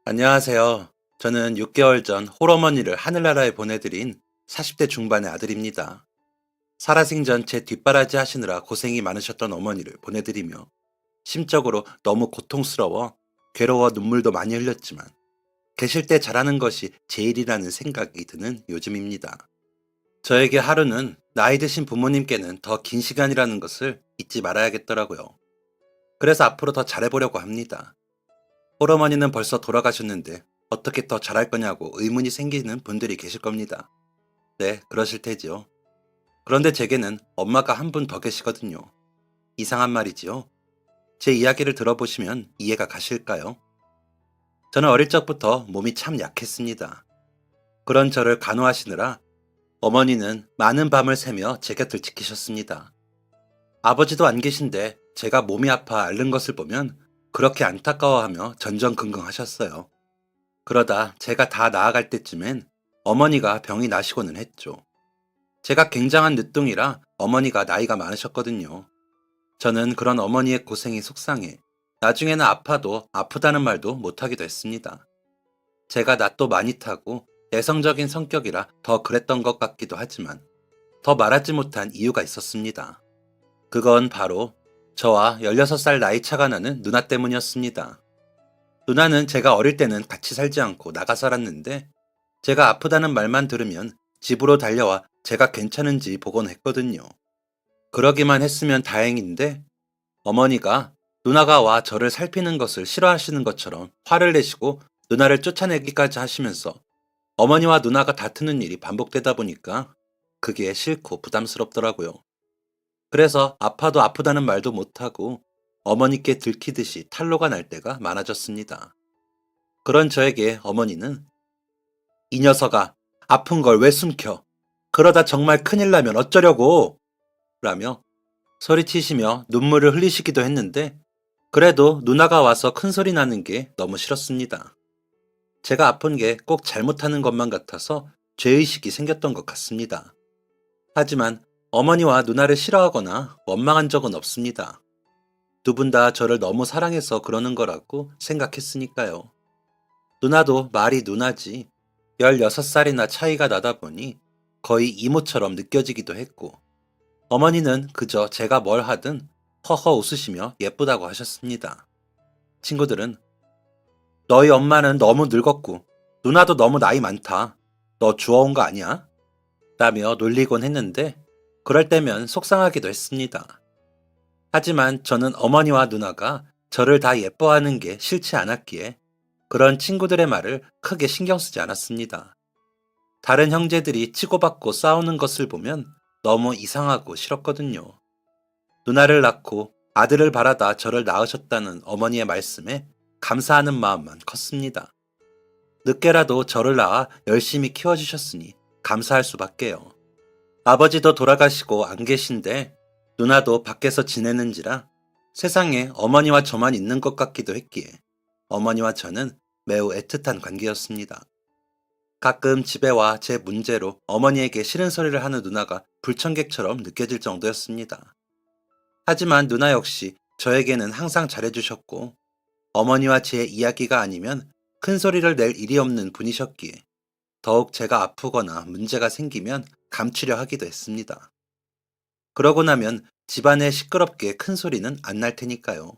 안녕하세요. 저는 6개월 전 홀어머니를 하늘나라에 보내드린 40대 중반의 아들입니다. 살아생전 제 뒷바라지 하시느라 고생이 많으셨던 어머니를 보내드리며 심적으로 너무 고통스러워 괴로워 눈물도 많이 흘렸지만 계실 때 잘하는 것이 제일이라는 생각이 드는 요즘입니다. 저에게 하루는 나이 드신 부모님께는 더 긴 시간이라는 것을 잊지 말아야겠더라고요. 그래서 앞으로 더 잘해보려고 합니다. 홀어머니는 벌써 돌아가셨는데 어떻게 더 잘할 거냐고 의문이 생기는 분들이 계실 겁니다. 네, 그러실 테지요. 그런데 제게는 엄마가 한 분 더 계시거든요. 이상한 말이지요. 제 이야기를 들어보시면 이해가 가실까요? 저는 어릴 적부터 몸이 참 약했습니다. 그런 저를 간호하시느라 어머니는 많은 밤을 새며 제 곁을 지키셨습니다. 아버지도 안 계신데 제가 몸이 아파 앓는 것을 보면 그렇게 안타까워하며 전전긍긍하셨어요. 그러다 제가 다 나아갈 때쯤엔 어머니가 병이 나시고는 했죠. 제가 굉장한 늦둥이라 어머니가 나이가 많으셨거든요. 저는 그런 어머니의 고생이 속상해 나중에는 아파도 아프다는 말도 못하기도 했습니다. 제가 낯도 많이 타고 내성적인 성격이라 더 그랬던 것 같기도 하지만 더 말하지 못한 이유가 있었습니다. 그건 바로 저와 16살 나이 차가 나는 누나 때문이었습니다. 누나는 제가 어릴 때는 같이 살지 않고 나가 살았는데 제가 아프다는 말만 들으면 집으로 달려와 제가 괜찮은지 보곤 했거든요. 그러기만 했으면 다행인데 어머니가 누나가 와 저를 살피는 것을 싫어하시는 것처럼 화를 내시고 누나를 쫓아내기까지 하시면서 어머니와 누나가 다투는 일이 반복되다 보니까 그게 싫고 부담스럽더라고요. 그래서 아파도 아프다는 말도 못하고 어머니께 들키듯이 탈로가 날 때가 많아졌습니다. 그런 저에게 어머니는 이 녀석아, 아픈 걸 왜 숨겨? 그러다 정말 큰일 나면 어쩌려고? 라며 소리치시며 눈물을 흘리시기도 했는데 그래도 누나가 와서 큰 소리 나는 게 너무 싫었습니다. 제가 아픈 게 꼭 잘못하는 것만 같아서 죄의식이 생겼던 것 같습니다. 하지만 어머니와 누나를 싫어하거나 원망한 적은 없습니다. 두 분 다 저를 너무 사랑해서 그러는 거라고 생각했으니까요. 누나도 말이 누나지 16살이나 차이가 나다 보니 거의 이모처럼 느껴지기도 했고 어머니는 그저 제가 뭘 하든 허허 웃으시며 예쁘다고 하셨습니다. 친구들은 너희 엄마는 너무 늙었고 누나도 너무 나이 많다. 너 주워온 거 아니야? 라며 놀리곤 했는데 그럴 때면 속상하기도 했습니다. 하지만 저는 어머니와 누나가 저를 다 예뻐하는 게 싫지 않았기에 그런 친구들의 말을 크게 신경 쓰지 않았습니다. 다른 형제들이 치고받고 싸우는 것을 보면 너무 이상하고 싫었거든요. 누나를 낳고 아들을 바라다 저를 낳으셨다는 어머니의 말씀에 감사하는 마음만 컸습니다. 늦게라도 저를 낳아 열심히 키워주셨으니 감사할 수밖에요. 아버지도 돌아가시고 안 계신데 누나도 밖에서 지내는지라 세상에 어머니와 저만 있는 것 같기도 했기에 어머니와 저는 매우 애틋한 관계였습니다. 가끔 집에 와 제 문제로 어머니에게 싫은 소리를 하는 누나가 불청객처럼 느껴질 정도였습니다. 하지만 누나 역시 저에게는 항상 잘해주셨고 어머니와 제 이야기가 아니면 큰 소리를 낼 일이 없는 분이셨기에 더욱 제가 아프거나 문제가 생기면 감추려 하기도 했습니다. 그러고 나면 집안에 시끄럽게 큰 소리는 안 날 테니까요.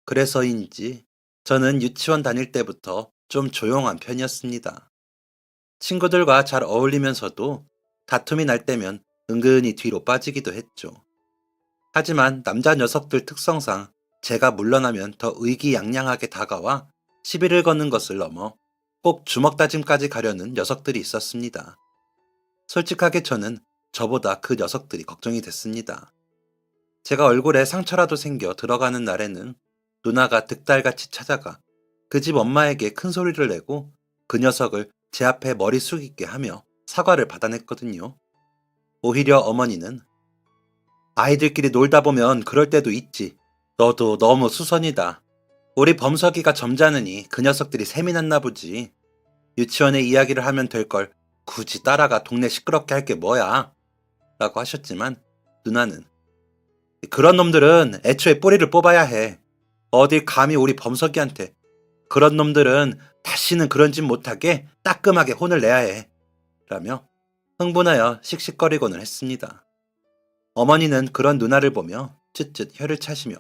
그래서인지 저는 유치원 다닐 때부터 좀 조용한 편이었습니다. 친구들과 잘 어울리면서도 다툼이 날 때면 은근히 뒤로 빠지기도 했죠. 하지만 남자 녀석들 특성상 제가 물러나면 더 의기양양하게 다가와 시비를 거는 것을 넘어 꼭 주먹다짐까지 가려는 녀석들이 있었습니다. 솔직하게 저는 저보다 그 녀석들이 걱정이 됐습니다. 제가 얼굴에 상처라도 생겨 들어가는 날에는 누나가 득달같이 찾아가 그 집 엄마에게 큰 소리를 내고 그 녀석을 제 앞에 머리 숙이게 하며 사과를 받아냈거든요. 오히려 어머니는 아이들끼리 놀다 보면 그럴 때도 있지. 너도 너무 수선이다. 우리 범석이가 점잖으니 그 녀석들이 셈이 났나 보지. 유치원에 이야기를 하면 될 걸 굳이 따라가 동네 시끄럽게 할 게 뭐야? 라고 하셨지만 누나는 그런 놈들은 애초에 뿌리를 뽑아야 해. 어딜 감히 우리 범석이한테 그런 놈들은 다시는 그런 짓 못하게 따끔하게 혼을 내야 해. 라며 흥분하여 씩씩거리고는 했습니다. 어머니는 그런 누나를 보며 쯧쯧 혀를 차시며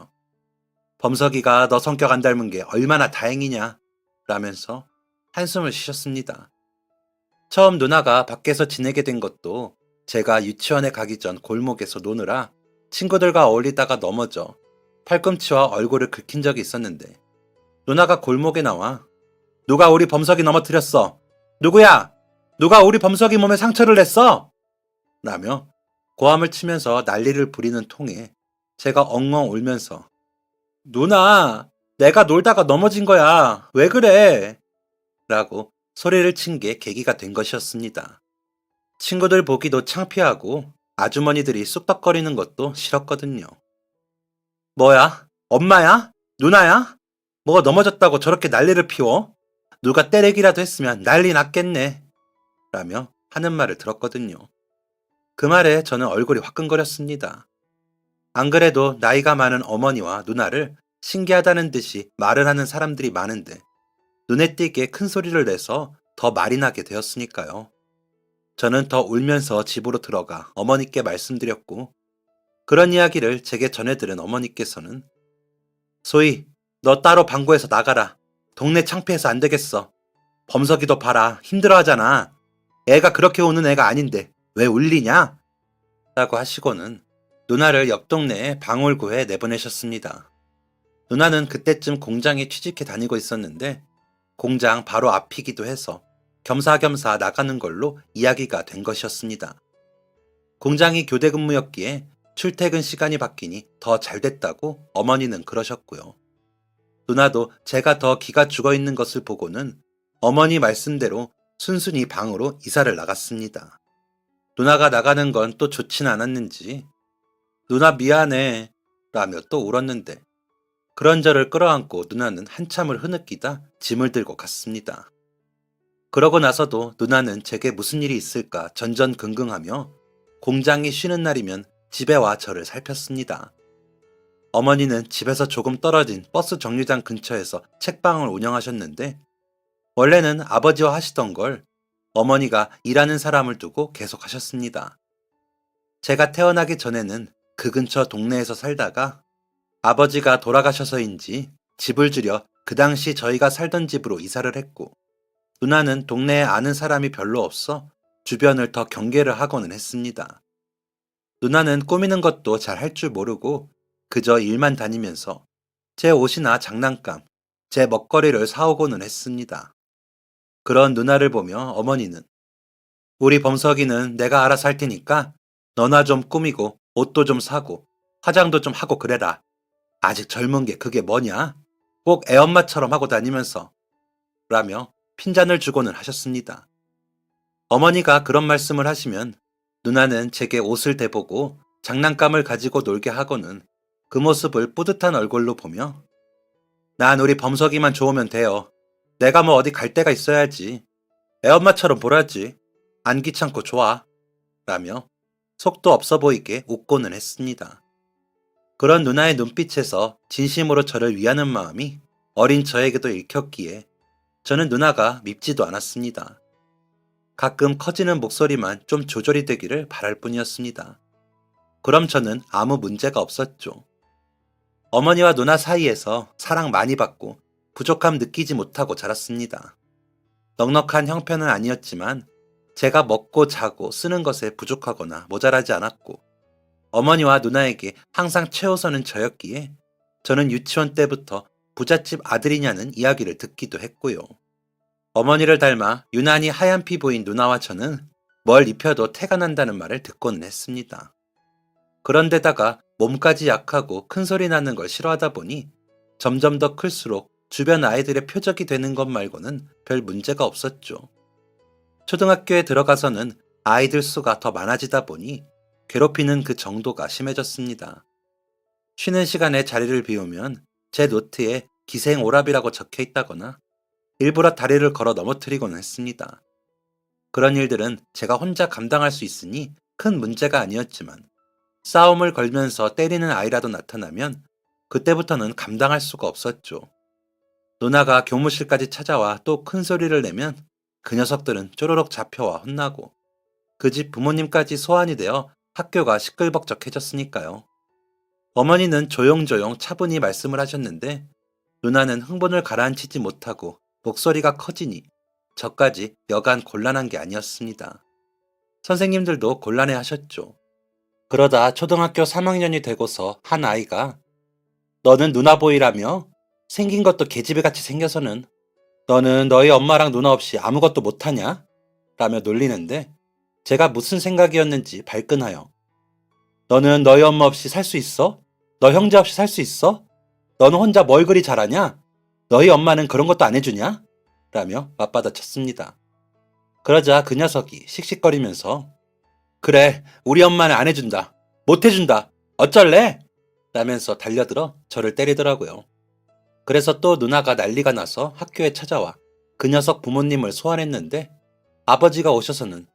범석이가 너 성격 안 닮은 게 얼마나 다행이냐 라면서 한숨을 쉬셨습니다. 처음 누나가 밖에서 지내게 된 것도 제가 유치원에 가기 전 골목에서 노느라 친구들과 어울리다가 넘어져 팔꿈치와 얼굴을 긁힌 적이 있었는데 누나가 골목에 나와 누가 우리 범석이 넘어뜨렸어? 누구야? 누가 우리 범석이 몸에 상처를 냈어? 라며 고함을 치면서 난리를 부리는 통에 제가 엉엉 울면서 누나, 내가 놀다가 넘어진 거야. 왜 그래? 라고 소리를 친 게 계기가 된 것이었습니다. 친구들 보기도 창피하고 아주머니들이 쑥덕거리는 것도 싫었거든요. 뭐야? 엄마야? 누나야? 뭐가 넘어졌다고 저렇게 난리를 피워? 누가 때리기라도 했으면 난리 났겠네. 라며 하는 말을 들었거든요. 그 말에 저는 얼굴이 화끈거렸습니다. 안 그래도 나이가 많은 어머니와 누나를 신기하다는 듯이 말을 하는 사람들이 많은데 눈에 띄게 큰 소리를 내서 더 말이 나게 되었으니까요. 저는 더 울면서 집으로 들어가 어머니께 말씀드렸고 그런 이야기를 제게 전해들은 어머니께서는 소희, 너 따로 방구에서 나가라. 동네 창피해서 안 되겠어. 범석이도 봐라. 힘들어하잖아. 애가 그렇게 우는 애가 아닌데 왜 울리냐? 라고 하시고는 누나를 옆 동네에 방울구에 내보내셨습니다. 누나는 그때쯤 공장에 취직해 다니고 있었는데 공장 바로 앞이기도 해서 겸사겸사 나가는 걸로 이야기가 된 것이었습니다. 공장이 교대 근무였기에 출퇴근 시간이 바뀌니 더 잘 됐다고 어머니는 그러셨고요. 누나도 제가 더 기가 죽어 있는 것을 보고는 어머니 말씀대로 순순히 방으로 이사를 나갔습니다. 누나가 나가는 건 또 좋진 않았는지 누나 미안해 라며 또 울었는데 그런 저를 끌어안고 누나는 한참을 흐느끼다 짐을 들고 갔습니다. 그러고 나서도 누나는 제게 무슨 일이 있을까 전전긍긍하며 공장이 쉬는 날이면 집에 와 저를 살폈습니다. 어머니는 집에서 조금 떨어진 버스 정류장 근처에서 책방을 운영하셨는데 원래는 아버지와 하시던 걸 어머니가 일하는 사람을 두고 계속 하셨습니다. 제가 태어나기 전에는 그 근처 동네에서 살다가 아버지가 돌아가셔서인지 집을 줄여 그 당시 저희가 살던 집으로 이사를 했고 누나는 동네에 아는 사람이 별로 없어 주변을 더 경계를 하고는 했습니다. 누나는 꾸미는 것도 잘 할 줄 모르고 그저 일만 다니면서 제 옷이나 장난감, 제 먹거리를 사오고는 했습니다. 그런 누나를 보며 어머니는 우리 범석이는 내가 알아서 할 테니까 너나 좀 꾸미고 옷도 좀 사고 화장도 좀 하고 그래라. 아직 젊은 게 그게 뭐냐? 꼭 애엄마처럼 하고 다니면서 라며 핀잔을 주고는 하셨습니다. 어머니가 그런 말씀을 하시면 누나는 제게 옷을 대보고 장난감을 가지고 놀게 하고는 그 모습을 뿌듯한 얼굴로 보며 난 우리 범석이만 좋으면 돼요. 내가 뭐 어디 갈 데가 있어야지. 애엄마처럼 보라지. 안 귀찮고 좋아. 라며 속도 없어 보이게 웃고는 했습니다. 그런 누나의 눈빛에서 진심으로 저를 위하는 마음이 어린 저에게도 읽혔기에 저는 누나가 밉지도 않았습니다. 가끔 커지는 목소리만 좀 조절이 되기를 바랄 뿐이었습니다. 그럼 저는 아무 문제가 없었죠. 어머니와 누나 사이에서 사랑 많이 받고 부족함 느끼지 못하고 자랐습니다. 넉넉한 형편은 아니었지만 제가 먹고 자고 쓰는 것에 부족하거나 모자라지 않았고 어머니와 누나에게 항상 최우선은 저였기에 저는 유치원 때부터 부잣집 아들이냐는 이야기를 듣기도 했고요. 어머니를 닮아 유난히 하얀 피부인 누나와 저는 뭘 입혀도 태가 난다는 말을 듣고는 했습니다. 그런데다가 몸까지 약하고 큰 소리 나는 걸 싫어하다 보니 점점 더 클수록 주변 아이들의 표적이 되는 것 말고는 별 문제가 없었죠. 초등학교에 들어가서는 아이들 수가 더 많아지다 보니 괴롭히는 그 정도가 심해졌습니다. 쉬는 시간에 자리를 비우면 제 노트에 기생 오랍이라고 적혀 있다거나 일부러 다리를 걸어 넘어뜨리곤 했습니다. 그런 일들은 제가 혼자 감당할 수 있으니 큰 문제가 아니었지만 싸움을 걸면서 때리는 아이라도 나타나면 그때부터는 감당할 수가 없었죠. 누나가 교무실까지 찾아와 또 큰 소리를 내면 그 녀석들은 쪼르륵 잡혀와 혼나고 그 집 부모님까지 소환이 되어 학교가 시끌벅적해졌으니까요. 어머니는 조용조용 차분히 말씀을 하셨는데 누나는 흥분을 가라앉히지 못하고 목소리가 커지니 저까지 여간 곤란한 게 아니었습니다. 선생님들도 곤란해 하셨죠. 그러다 초등학교 3학년이 되고서 한 아이가 너는 누나 보이라며? 생긴 것도 계집애같이 생겨서는 너는 너희 엄마랑 누나 없이 아무것도 못하냐? 라며 놀리는데 제가 무슨 생각이었는지 발끈하여 너는 너희 엄마 없이 살 수 있어? 너 형제 없이 살 수 있어? 너는 혼자 뭘 그리 잘하냐? 너희 엄마는 그런 것도 안 해주냐? 라며 맞받아쳤습니다. 그러자 그 녀석이 씩씩거리면서 그래, 우리 엄마는 안 해준다. 못 해준다. 어쩔래? 라면서 달려들어 저를 때리더라고요. 그래서 또 누나가 난리가 나서 학교에 찾아와 그 녀석 부모님을 소환했는데 아버지가 오셔서는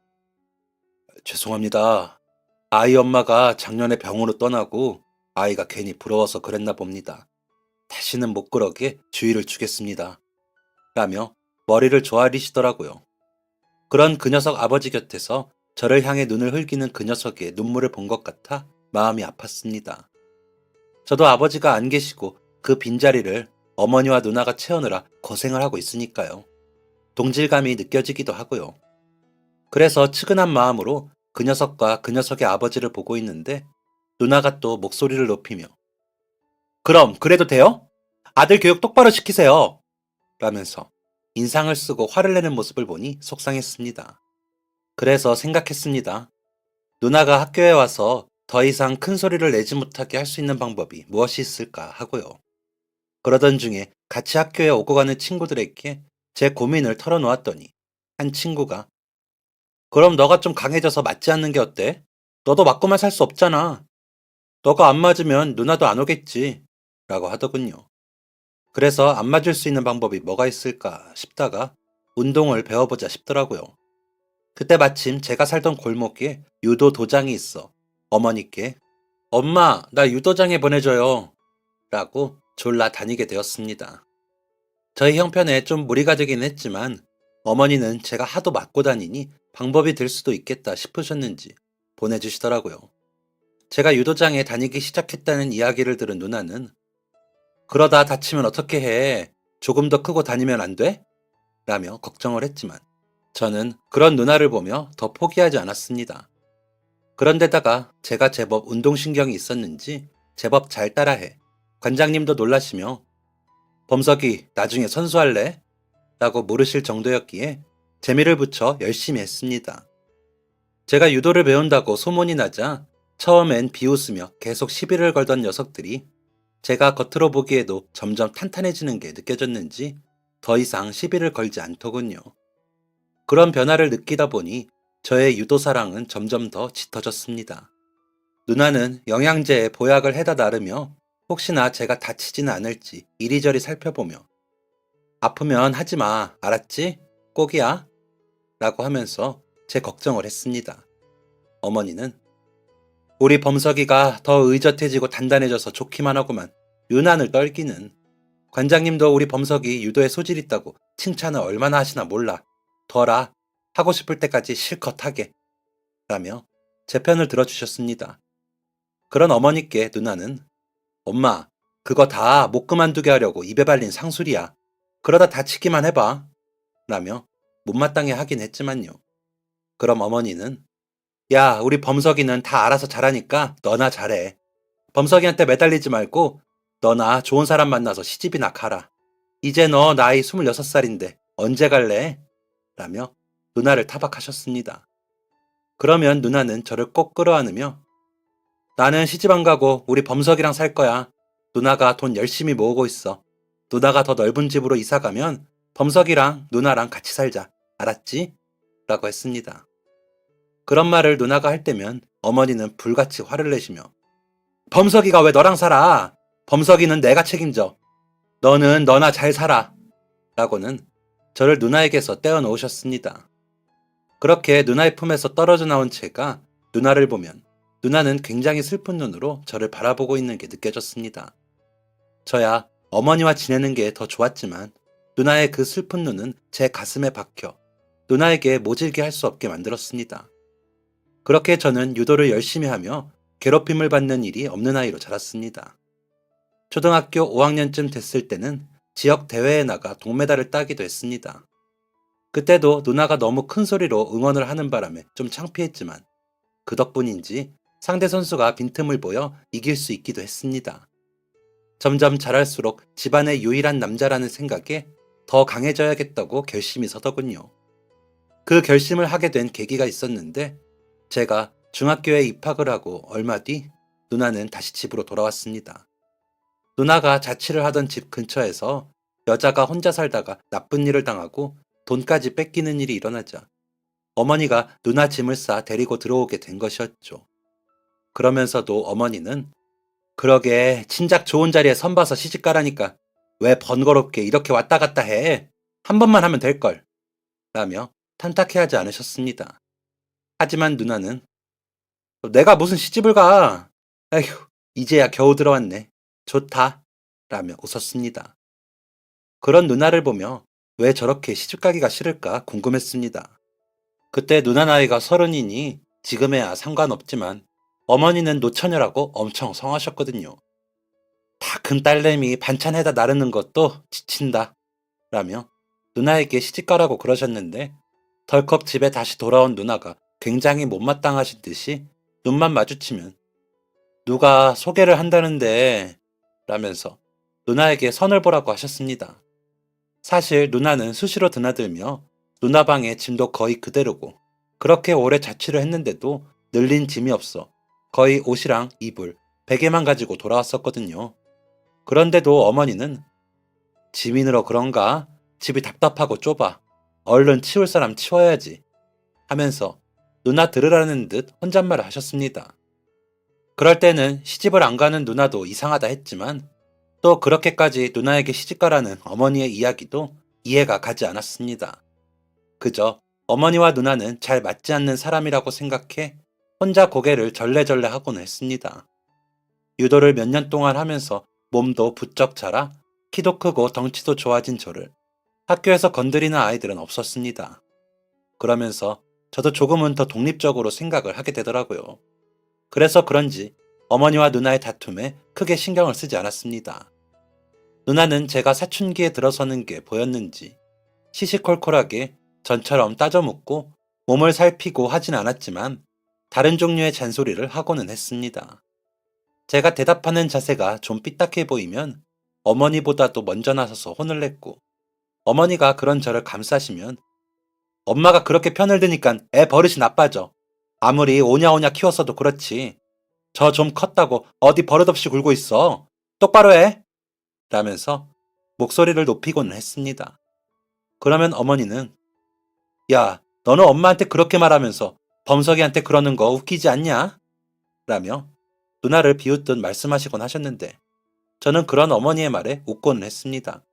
죄송합니다. 아이 엄마가 작년에 병으로 떠나고 아이가 괜히 부러워서 그랬나 봅니다. 다시는 못 그러게 주의를 주겠습니다. 라며 머리를 조아리시더라고요. 그런 그 녀석 아버지 곁에서 저를 향해 눈을 흘기는 그 녀석의 눈물을 본 것 같아 마음이 아팠습니다. 저도 아버지가 안 계시고 그 빈자리를 어머니와 누나가 채우느라 고생을 하고 있으니까요. 동질감이 느껴지기도 하고요. 그래서 측은한 마음으로 그 녀석과 그 녀석의 아버지를 보고 있는데 누나가 또 목소리를 높이며 그럼 그래도 돼요? 아들 교육 똑바로 시키세요. 라면서 인상을 쓰고 화를 내는 모습을 보니 속상했습니다. 그래서 생각했습니다. 누나가 학교에 와서 더 이상 큰 소리를 내지 못하게 할 수 있는 방법이 무엇이 있을까 하고요. 그러던 중에 같이 학교에 오고 가는 친구들에게 제 고민을 털어놓았더니 한 친구가 그럼 너가 좀 강해져서 맞지 않는 게 어때? 너도 맞고만 살 수 없잖아. 너가 안 맞으면 누나도 안 오겠지. 라고 하더군요. 그래서 안 맞을 수 있는 방법이 뭐가 있을까 싶다가 운동을 배워보자 싶더라고요. 그때 마침 제가 살던 골목에 유도 도장이 있어 어머니께 엄마, 나 유도장에 보내줘요. 라고 졸라 다니게 되었습니다. 저희 형편에 좀 무리가 되긴 했지만 어머니는 제가 하도 맞고 다니니 방법이 될 수도 있겠다 싶으셨는지 보내주시더라고요. 제가 유도장에 다니기 시작했다는 이야기를 들은 누나는 그러다 다치면 어떻게 해? 조금 더 크고 다니면 안 돼? 라며 걱정을 했지만 저는 그런 누나를 보며 더 포기하지 않았습니다. 그런데다가 제가 제법 운동신경이 있었는지 제법 잘 따라해 관장님도 놀라시며 범석이 나중에 선수할래? 라고 물으실 정도였기에 재미를 붙여 열심히 했습니다. 제가 유도를 배운다고 소문이 나자 처음엔 비웃으며 계속 시비를 걸던 녀석들이 제가 겉으로 보기에도 점점 탄탄해지는 게 느껴졌는지 더 이상 시비를 걸지 않더군요. 그런 변화를 느끼다 보니 저의 유도 사랑은 점점 더 짙어졌습니다. 누나는 영양제에 보약을 해다 나르며 혹시나 제가 다치지는 않을지 이리저리 살펴보며 아프면 하지 마, 알았지? 꼭이야? 라고 하면서 제 걱정을 했습니다. 어머니는 우리 범석이가 더 의젓해지고 단단해져서 좋기만 하고만 유난을 떨기는 관장님도 우리 범석이 유도에 소질 있다고 칭찬을 얼마나 하시나 몰라. 둬라. 하고 싶을 때까지 실컷 하게. 라며 제 편을 들어주셨습니다. 그런 어머니께 누나는 엄마, 그거 다 못 그만두게 하려고 입에 발린 상술이야. 그러다 다치기만 해봐. 라며 못마땅해 하긴 했지만요. 그럼 어머니는 야, 우리 범석이는 다 알아서 잘하니까 너나 잘해. 범석이한테 매달리지 말고 너나 좋은 사람 만나서 시집이나 가라. 이제 너 나이 26살인데 언제 갈래? 라며 누나를 타박하셨습니다. 그러면 누나는 저를 꼭 끌어안으며 나는 시집 안 가고 우리 범석이랑 살 거야. 누나가 돈 열심히 모으고 있어. 누나가 더 넓은 집으로 이사 가면 범석이랑 누나랑 같이 살자. 알았지? 라고 했습니다. 그런 말을 누나가 할 때면 어머니는 불같이 화를 내시며 범석이가 왜 너랑 살아? 범석이는 내가 책임져. 너는 너나 잘 살아. 라고는 저를 누나에게서 떼어놓으셨습니다. 그렇게 누나의 품에서 떨어져 나온 제가 누나를 보면 누나는 굉장히 슬픈 눈으로 저를 바라보고 있는 게 느껴졌습니다. 저야 어머니와 지내는 게 더 좋았지만 누나의 그 슬픈 눈은 제 가슴에 박혀 누나에게 모질게 할 수 없게 만들었습니다. 그렇게 저는 유도를 열심히 하며 괴롭힘을 받는 일이 없는 아이로 자랐습니다. 초등학교 5학년쯤 됐을 때는 지역 대회에 나가 동메달을 따기도 했습니다. 그때도 누나가 너무 큰 소리로 응원을 하는 바람에 좀 창피했지만 그 덕분인지 상대 선수가 빈틈을 보여 이길 수 있기도 했습니다. 점점 자랄수록 집안의 유일한 남자라는 생각에 더 강해져야겠다고 결심이 서더군요. 그 결심을 하게 된 계기가 있었는데 제가 중학교에 입학을 하고 얼마 뒤 누나는 다시 집으로 돌아왔습니다. 누나가 자취를 하던 집 근처에서 여자가 혼자 살다가 나쁜 일을 당하고 돈까지 뺏기는 일이 일어나자 어머니가 누나 짐을 싸 데리고 들어오게 된 것이었죠. 그러면서도 어머니는 그러게 친작 좋은 자리에 선 봐서 시집 가라니까 왜 번거롭게 이렇게 왔다 갔다 해? 한 번만 하면 될걸. 라며 탄탁해하지 않으셨습니다. 하지만 누나는 내가 무슨 시집을 가? 에휴, 이제야 겨우 들어왔네. 좋다. 라며 웃었습니다. 그런 누나를 보며 왜 저렇게 시집가기가 싫을까 궁금했습니다. 그때 누나 나이가 30이니 지금에야 상관없지만 어머니는 노처녀라고 엄청 성하셨거든요. 다 큰 딸내미 반찬 해다 나르는 것도 지친다. 라며 누나에게 시집가라고 그러셨는데 덜컥 집에 다시 돌아온 누나가 굉장히 못마땅하신 듯이 눈만 마주치면 누가 소개를 한다는데 라면서 누나에게 선을 보라고 하셨습니다. 사실 누나는 수시로 드나들며 누나 방의 짐도 거의 그대로고 그렇게 오래 자취를 했는데도 늘린 짐이 없어 거의 옷이랑 이불, 베개만 가지고 돌아왔었거든요. 그런데도 어머니는 짐이 늘어 그런가? 집이 답답하고 좁아. 얼른 치울 사람 치워야지. 하면서 누나 들으라는 듯 혼잣말을 하셨습니다. 그럴 때는 시집을 안 가는 누나도 이상하다 했지만 또 그렇게까지 누나에게 시집가라는 어머니의 이야기도 이해가 가지 않았습니다. 그저 어머니와 누나는 잘 맞지 않는 사람이라고 생각해 혼자 고개를 절레절레 하고는 했습니다. 유도를 몇 년 동안 하면서 몸도 부쩍 자라 키도 크고 덩치도 좋아진 저를 학교에서 건드리는 아이들은 없었습니다. 그러면서 저도 조금은 더 독립적으로 생각을 하게 되더라고요. 그래서 그런지 어머니와 누나의 다툼에 크게 신경을 쓰지 않았습니다. 누나는 제가 사춘기에 들어서는 게 보였는지 시시콜콜하게 전처럼 따져 묻고 몸을 살피고 하진 않았지만 다른 종류의 잔소리를 하고는 했습니다. 제가 대답하는 자세가 좀 삐딱해 보이면 어머니보다도 먼저 나서서 혼을 냈고 어머니가 그런 저를 감싸시면 엄마가 그렇게 편을 드니까 애 버릇이 나빠져. 아무리 오냐오냐 키웠어도 그렇지. 저 좀 컸다고 어디 버릇없이 굴고 있어. 똑바로 해. 라면서 목소리를 높이고는 했습니다. 그러면 어머니는 야, 너는 엄마한테 그렇게 말하면서 범석이한테 그러는 거 웃기지 않냐? 라며 누나를 비웃듯 말씀하시곤 하셨는데 저는 그런 어머니의 말에 웃고는 했습니다.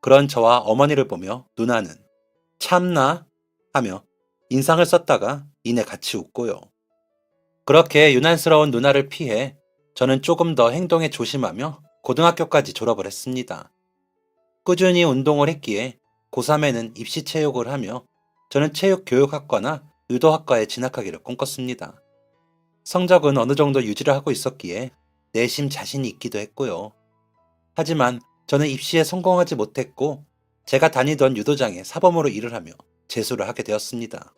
그런 저와 어머니를 보며 누나는 참나 하며 인상을 썼다가 이내 같이 웃고요. 그렇게 유난스러운 누나를 피해 저는 조금 더 행동에 조심하며 고등학교까지 졸업을 했습니다. 꾸준히 운동을 했기에 고3에는 입시 체육을 하며 저는 체육교육학과나 유도학과에 진학하기를 꿈꿨습니다. 성적은 어느 정도 유지를 하고 있었기에 내심 자신이 있기도 했고요. 하지만 저는 입시에 성공하지 못했고 제가 다니던 유도장에 사범으로 일을 하며 재수를 하게 되었습니다.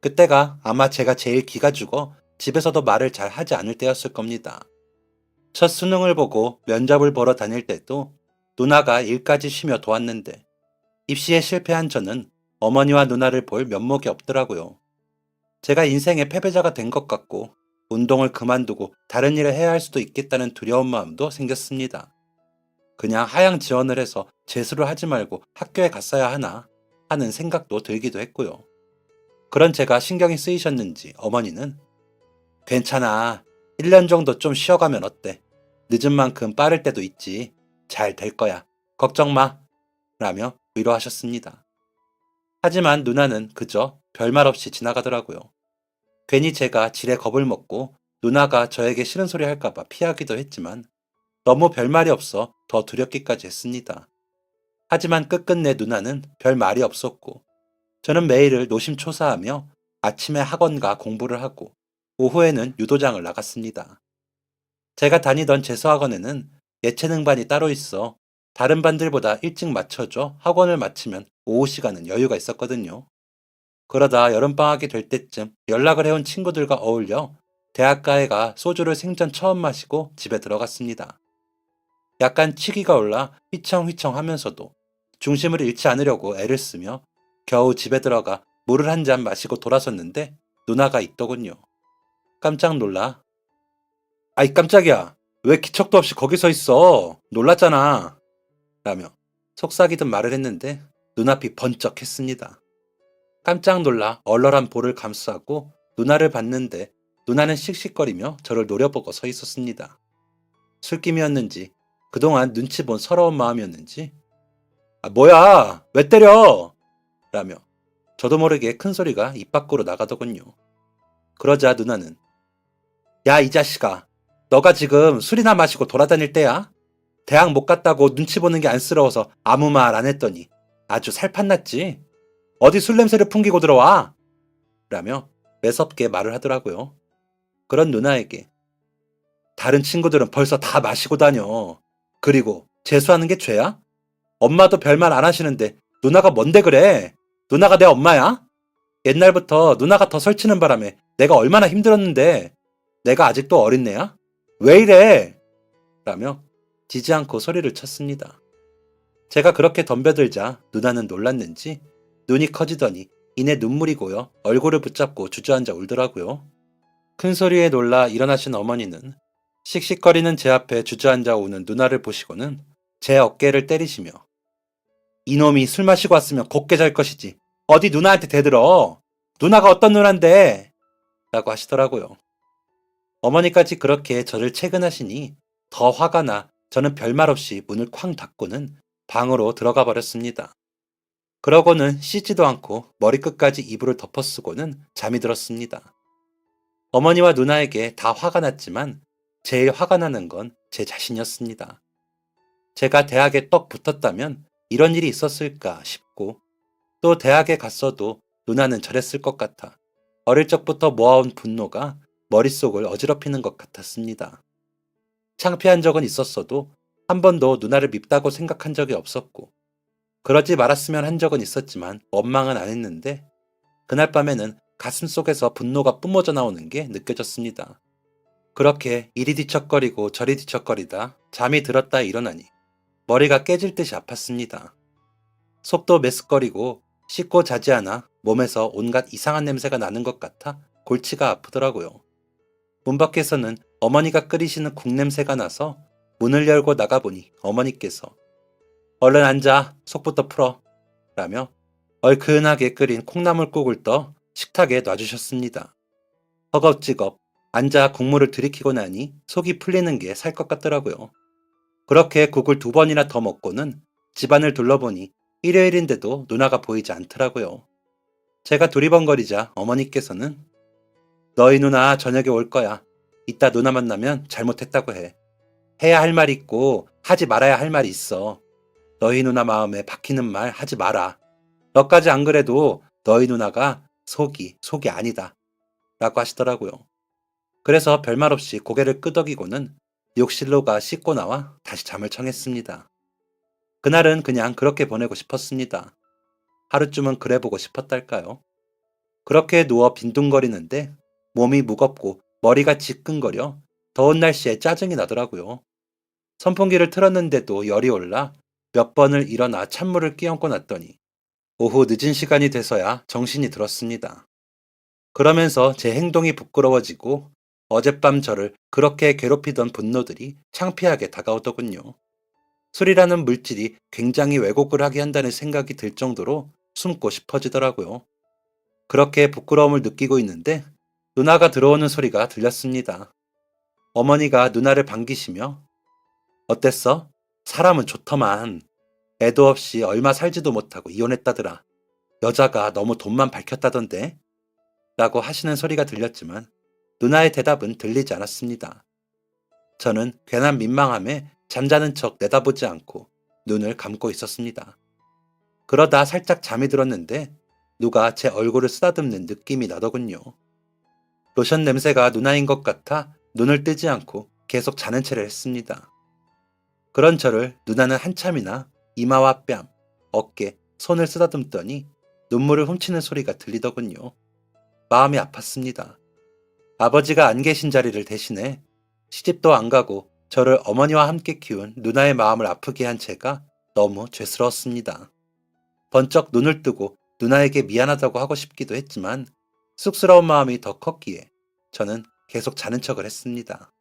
그때가 아마 제가 제일 기가 죽어 집에서도 말을 잘 하지 않을 때였을 겁니다. 첫 수능을 보고 면접을 보러 다닐 때도 누나가 일까지 쉬며 도왔는데 입시에 실패한 저는 어머니와 누나를 볼 면목이 없더라고요. 제가 인생의 패배자가 된 것 같고 운동을 그만두고 다른 일을 해야 할 수도 있겠다는 두려운 마음도 생겼습니다. 그냥 하향 지원을 해서 재수를 하지 말고 학교에 갔어야 하나 하는 생각도 들기도 했고요. 그런 제가 신경이 쓰이셨는지 어머니는 괜찮아. 1년 정도 좀 쉬어가면 어때? 늦은 만큼 빠를 때도 있지. 잘 될 거야. 걱정 마. 라며 위로하셨습니다. 하지만 누나는 그저 별말 없이 지나가더라고요. 괜히 제가 지레 겁을 먹고 누나가 저에게 싫은 소리 할까봐 피하기도 했지만 너무 별말이 없어 더 두렵기까지 했습니다. 하지만 끝끝내 누나는 별 말이 없었고 저는 매일을 노심초사하며 아침에 학원과 공부를 하고 오후에는 유도장을 나갔습니다. 제가 다니던 재수학원에는 예체능반이 따로 있어 다른 반들보다 일찍 맞춰줘 학원을 마치면 오후 시간은 여유가 있었거든요. 그러다 여름방학이 될 때쯤 연락을 해온 친구들과 어울려 대학가에 가 소주를 생전 처음 마시고 집에 들어갔습니다. 약간 치기가 올라 휘청휘청 하면서도 중심을 잃지 않으려고 애를 쓰며 겨우 집에 들어가 물을 한 잔 마시고 돌아섰는데 누나가 있더군요. 깜짝 놀라 아이 깜짝이야. 왜 기척도 없이 거기 서 있어? 놀랐잖아. 라며 속삭이듯 말을 했는데 눈앞이 번쩍했습니다. 깜짝 놀라 얼얼한 볼을 감싸고 누나를 봤는데 누나는 씩씩거리며 저를 노려보고 서 있었습니다. 술김이었는지 그동안 눈치 본 서러운 마음이었는지 아 뭐야 왜 때려? 라며 저도 모르게 큰 소리가 입 밖으로 나가더군요. 그러자 누나는 야 이 자식아 너가 지금 술이나 마시고 돌아다닐 때야? 대학 못 갔다고 눈치 보는 게 안쓰러워서 아무 말 안 했더니 아주 살판났지? 어디 술 냄새를 풍기고 들어와? 라며 매섭게 말을 하더라고요. 그런 누나에게 다른 친구들은 벌써 다 마시고 다녀. 그리고 재수하는 게 죄야? 엄마도 별말 안 하시는데 누나가 뭔데 그래? 누나가 내 엄마야? 옛날부터 누나가 더 설치는 바람에 내가 얼마나 힘들었는데 내가 아직도 어린애야? 왜 이래? 라며 지지 않고 소리를 쳤습니다. 제가 그렇게 덤벼들자 누나는 놀랐는지 눈이 커지더니 이내 눈물이 고여 얼굴을 붙잡고 주저앉아 울더라고요. 큰 소리에 놀라 일어나신 어머니는 씩씩거리는 제 앞에 주저앉아 우는 누나를 보시고는 제 어깨를 때리시며 이놈이 술 마시고 왔으면 곱게 잘 것이지 어디 누나한테 대들어. 누나가 어떤 누나인데 라고 하시더라고요. 어머니까지 그렇게 저를 채근하시니 더 화가 나 저는 별말 없이 문을 쾅 닫고는 방으로 들어가 버렸습니다. 그러고는 씻지도 않고 머리끝까지 이불을 덮어쓰고는 잠이 들었습니다. 어머니와 누나에게 다 화가 났지만 제일 화가 나는 건 제 자신이었습니다. 제가 대학에 떡 붙었다면 이런 일이 있었을까 싶고 또 대학에 갔어도 누나는 저랬을 것 같아 어릴 적부터 모아온 분노가 머릿속을 어지럽히는 것 같았습니다. 창피한 적은 있었어도 한 번도 누나를 밉다고 생각한 적이 없었고 그러지 말았으면 한 적은 있었지만 원망은 안 했는데 그날 밤에는 가슴 속에서 분노가 뿜어져 나오는 게 느껴졌습니다. 그렇게 이리 뒤척거리고 저리 뒤척거리다 잠이 들었다 일어나니 머리가 깨질 듯이 아팠습니다. 속도 메스꺼리고 씻고 자지 않아 몸에서 온갖 이상한 냄새가 나는 것 같아 골치가 아프더라고요. 문 밖에서는 어머니가 끓이시는 국 냄새가 나서 문을 열고 나가보니 어머니께서 얼른 앉아 속부터 풀어 라며 얼큰하게 끓인 콩나물국을 떠 식탁에 놔주셨습니다. 허겁지겁 앉아 국물을 들이키고 나니 속이 풀리는 게 살 것 같더라고요. 그렇게 국을 2번이나 더 먹고는 집안을 둘러보니 일요일인데도 누나가 보이지 않더라고요. 제가 두리번거리자 어머니께서는 너희 누나 저녁에 올 거야. 이따 누나 만나면 잘못했다고 해. 해야 할 말이 있고 하지 말아야 할 말이 있어. 너희 누나 마음에 박히는 말 하지 마라. 너까지 안 그래도 너희 누나가 속이 아니다. 라고 하시더라고요. 그래서 별말 없이 고개를 끄덕이고는 욕실로 가 씻고 나와 다시 잠을 청했습니다. 그날은 그냥 그렇게 보내고 싶었습니다. 하루쯤은 그래 보고 싶었달까요? 그렇게 누워 빈둥거리는데 몸이 무겁고 머리가 지끈거려 더운 날씨에 짜증이 나더라고요. 선풍기를 틀었는데도 열이 올라 몇 번을 일어나 찬물을 끼얹고 났더니 오후 늦은 시간이 돼서야 정신이 들었습니다. 그러면서 제 행동이 부끄러워지고 어젯밤 저를 그렇게 괴롭히던 분노들이 창피하게 다가오더군요. 술이라는 물질이 굉장히 왜곡을 하게 한다는 생각이 들 정도로 숨고 싶어지더라고요. 그렇게 부끄러움을 느끼고 있는데 누나가 들어오는 소리가 들렸습니다. 어머니가 누나를 반기시며 어땠어? 사람은 좋더만. 애도 없이 얼마 살지도 못하고 이혼했다더라. 여자가 너무 돈만 밝혔다던데? 라고 하시는 소리가 들렸지만 누나의 대답은 들리지 않았습니다. 저는 괜한 민망함에 잠자는 척 내다보지 않고 눈을 감고 있었습니다. 그러다 살짝 잠이 들었는데 누가 제 얼굴을 쓰다듬는 느낌이 나더군요. 로션 냄새가 누나인 것 같아 눈을 뜨지 않고 계속 자는 채를 했습니다. 그런 저를 누나는 한참이나 이마와 뺨, 어깨, 손을 쓰다듬더니 눈물을 훔치는 소리가 들리더군요. 마음이 아팠습니다. 아버지가 안 계신 자리를 대신해 시집도 안 가고 저를 어머니와 함께 키운 누나의 마음을 아프게 한 제가 너무 죄스러웠습니다. 번쩍 눈을 뜨고 누나에게 미안하다고 하고 싶기도 했지만 쑥스러운 마음이 더 컸기에 저는 계속 자는 척을 했습니다.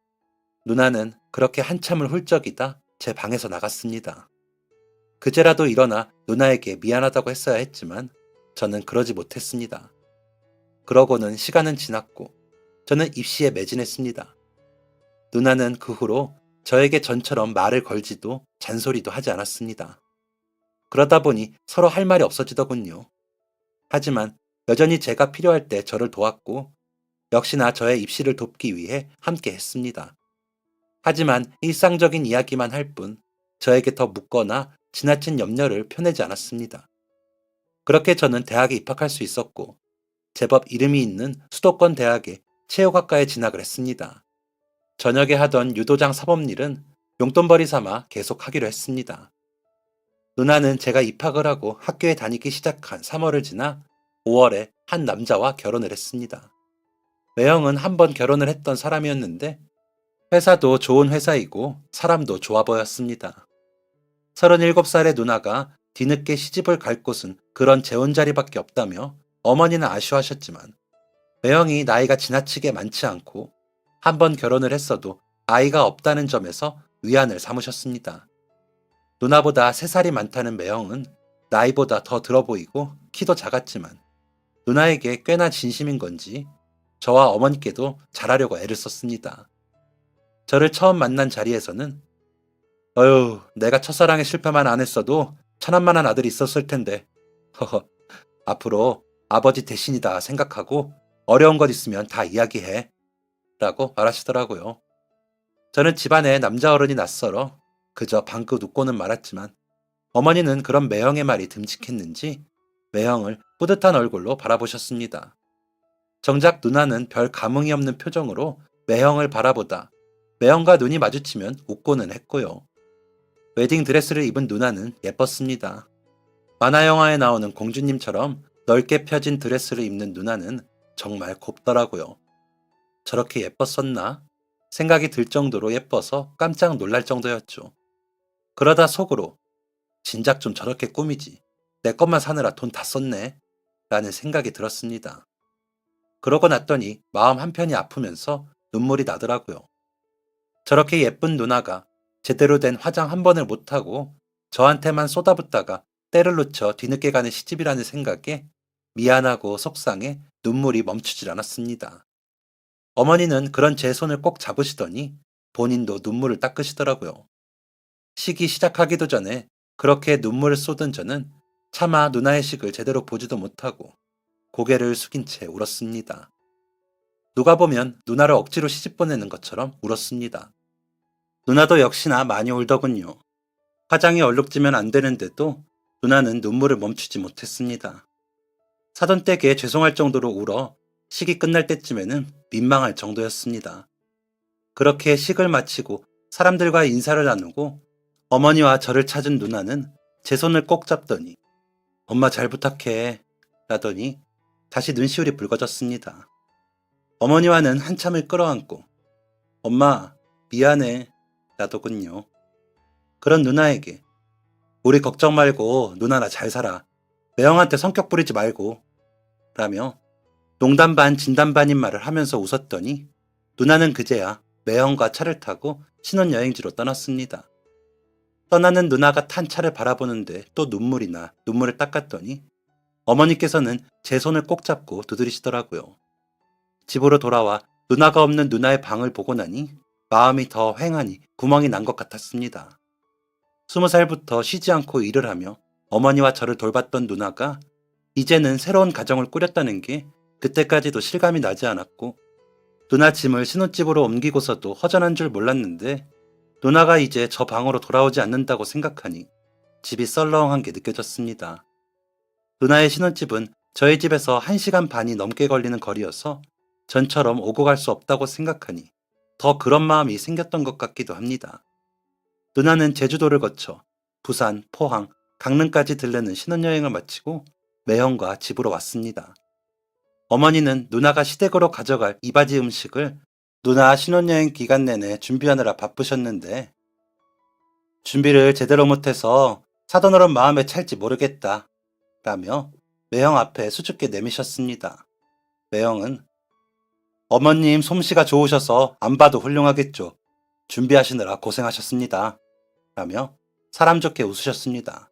누나는 그렇게 한참을 훌쩍이다 제 방에서 나갔습니다. 그제라도 일어나 누나에게 미안하다고 했어야 했지만 저는 그러지 못했습니다. 그러고는 시간은 지났고 저는 입시에 매진했습니다. 누나는 그 후로 저에게 전처럼 말을 걸지도 잔소리도 하지 않았습니다. 그러다 보니 서로 할 말이 없어지더군요. 하지만 여전히 제가 필요할 때 저를 도왔고 역시나 저의 입시를 돕기 위해 함께 했습니다. 하지만 일상적인 이야기만 할 뿐 저에게 더 묻거나 지나친 염려를 표내지 않았습니다. 그렇게 저는 대학에 입학할 수 있었고 제법 이름이 있는 수도권 대학에 체육학과에 진학을 했습니다. 저녁에 하던 유도장 사범일은 용돈벌이 삼아 계속 하기로 했습니다. 누나는 제가 입학을 하고 학교에 다니기 시작한 3월을 지나 5월에 한 남자와 결혼을 했습니다. 매형은 한 번 결혼을 했던 사람이었는데 회사도 좋은 회사이고 사람도 좋아 보였습니다. 37살의 누나가 뒤늦게 시집을 갈 곳은 그런 재혼 자리밖에 없다며 어머니는 아쉬워하셨지만 매형이 나이가 지나치게 많지 않고 한 번 결혼을 했어도 아이가 없다는 점에서 위안을 삼으셨습니다. 누나보다 3살이 많다는 매형은 나이보다 더 들어 보이고 키도 작았지만 누나에게 꽤나 진심인 건지 저와 어머니께도 잘하려고 애를 썼습니다. 저를 처음 만난 자리에서는 어휴, 내가 첫사랑에 실패만 안 했어도 천한만한 아들이 있었을 텐데 허허, 앞으로 아버지 대신이다 생각하고 어려운 것 있으면 다 이야기해 라고 말하시더라고요. 저는 집안에 남자 어른이 낯설어 그저 방긋 웃고는 말았지만 어머니는 그런 매형의 말이 듬직했는지 매형을 뿌듯한 얼굴로 바라보셨습니다. 정작 누나는 별 감흥이 없는 표정으로 매형을 바라보다 매형과 눈이 마주치면 웃고는 했고요. 웨딩 드레스를 입은 누나는 예뻤습니다. 만화 영화에 나오는 공주님처럼 넓게 펴진 드레스를 입는 누나는 정말 곱더라고요. 저렇게 예뻤었나? 생각이 들 정도로 예뻐서 깜짝 놀랄 정도였죠. 그러다 속으로 진작 좀 저렇게 꾸미지. 내 것만 사느라 돈 다 썼네. 라는 생각이 들었습니다. 그러고 났더니 마음 한편이 아프면서 눈물이 나더라고요. 저렇게 예쁜 누나가 제대로 된 화장 한 번을 못하고 저한테만 쏟아붓다가 때를 놓쳐 뒤늦게 가는 시집이라는 생각에 미안하고 속상해 눈물이 멈추질 않았습니다. 어머니는 그런 제 손을 꼭 잡으시더니 본인도 눈물을 닦으시더라고요. 시기 시작하기도 전에 그렇게 눈물을 쏟은 저는 차마 누나의 식을 제대로 보지도 못하고 고개를 숙인 채 울었습니다. 누가 보면 누나를 억지로 시집 보내는 것처럼 울었습니다. 누나도 역시나 많이 울더군요. 화장이 얼룩지면 안 되는데도 누나는 눈물을 멈추지 못했습니다. 사돈 댁에 죄송할 정도로 울어 식이 끝날 때쯤에는 민망할 정도였습니다. 그렇게 식을 마치고 사람들과 인사를 나누고 어머니와 저를 찾은 누나는 제 손을 꼭 잡더니 엄마 잘 부탁해 라더니 다시 눈시울이 붉어졌습니다. 어머니와는 한참을 끌어안고 엄마 미안해 라더군요. 그런 누나에게 우리 걱정 말고 누나나 잘 살아. 매형한테 성격 부리지 말고 라며 농담 반 진담 반인 말을 하면서 웃었더니 누나는 그제야 매형과 차를 타고 신혼여행지로 떠났습니다. 떠나는 누나가 탄 차를 바라보는데 또 눈물이 나 눈물을 닦았더니 어머니께서는 제 손을 꼭 잡고 두드리시더라고요. 집으로 돌아와 누나가 없는 누나의 방을 보고 나니 마음이 더 휑하니 구멍이 난 것 같았습니다. 20살부터 쉬지 않고 일을 하며 어머니와 저를 돌봤던 누나가 이제는 새로운 가정을 꾸렸다는 게 그때까지도 실감이 나지 않았고 누나 짐을 신혼집으로 옮기고서도 허전한 줄 몰랐는데 누나가 이제 저 방으로 돌아오지 않는다고 생각하니 집이 썰렁한 게 느껴졌습니다. 누나의 신혼집은 저희 집에서 1시간 반이 넘게 걸리는 거리여서 전처럼 오고 갈 수 없다고 생각하니 더 그런 마음이 생겼던 것 같기도 합니다. 누나는 제주도를 거쳐 부산, 포항, 강릉까지 들르는 신혼여행을 마치고 매형과 집으로 왔습니다. 어머니는 누나가 시댁으로 가져갈 이바지 음식을 누나 신혼여행 기간 내내 준비하느라 바쁘셨는데 준비를 제대로 못해서 사돈어른 마음에 찰지 모르겠다 라며 매형 앞에 수줍게 내미셨습니다. 매형은 어머님 솜씨가 좋으셔서 안 봐도 훌륭하겠죠. 준비하시느라 고생하셨습니다. 라며 사람 좋게 웃으셨습니다.